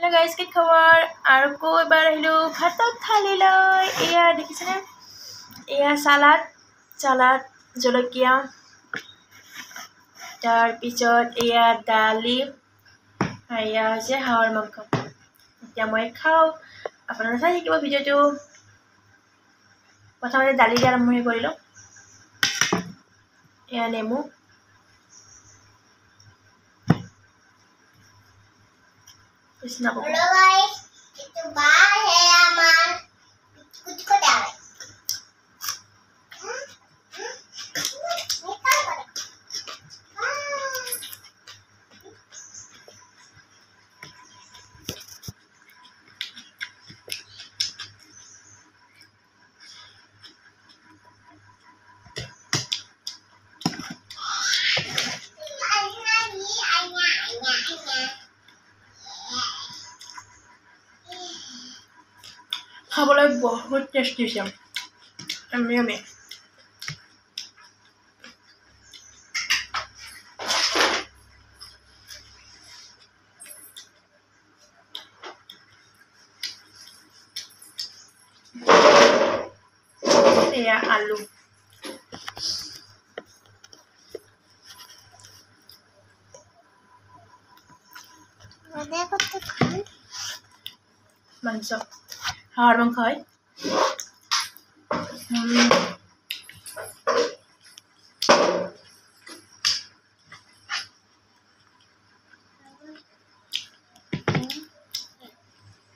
Guys কি খবৰ আৰু আকৌ এবাৰ আহিলোঁ ভাতৰ থালি লৈ এয়া দেখিছেনে এয়া চালাড জলকীয়া তাৰপিছত এয়া দালি এয়া হৈছে হাঁহৰ মাংস এতিয়া মই খাওঁ আপোনালোকে চাই থাকিব ভিডিঅ'টো প্ৰথমতে দালি দি আৰম্ভণি কৰিলোঁ এয়া নেমু Krishna Babu. Hello guys, itu bah halaman kucing kuda. খাবলৈ বহুত টেষ্টি হৈছে আমি এয়া আলু Ada kotak kan? মাংস হাঁহৰ মাংস হয়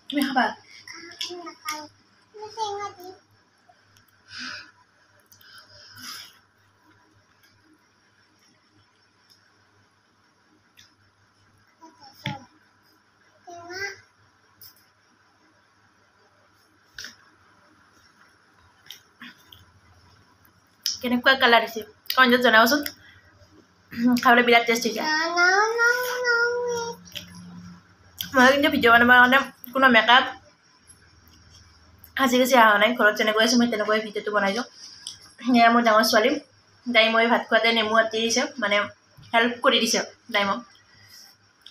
তুমি খাবা কেনেকুৱা কালাৰ দিছে কমেণ্টত জনাবচোন খাবলৈ বিৰাট টেষ্টি হৈছে মই কিন্তু ভিডিঅ' বনাবৰ কাৰণে কোনো মেকআপ সাজি কাচি অহা নাই ঘৰত যেনেকৈ আছোঁ মই তেনেকৈ ভিডিঅ'টো বনাইছোঁ সেয়া মোৰ ডাঙৰ ছোৱালী তাই মই ভাত খোৱাতে নেমু কাটি দিছে মানে হেল্প কৰি দিছে তাই মোক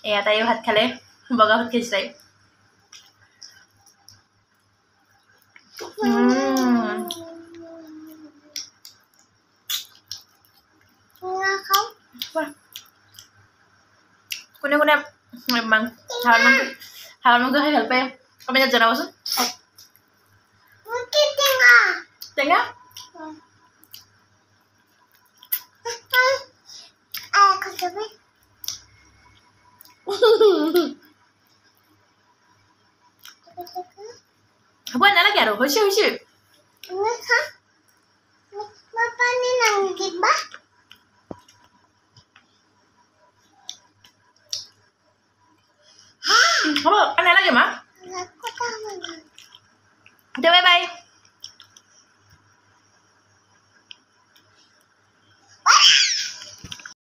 এয়া তাইও ভাত খালে বগা ভাত খাইছে তাই কোনে কোনে হাঁহৰ মাংস খাই ভাল পায় কমেণ্টত জনাবচোন টেঙা হ'ব নালাগে আৰু হৈছে হ'ব নালাগে মা বাই বাই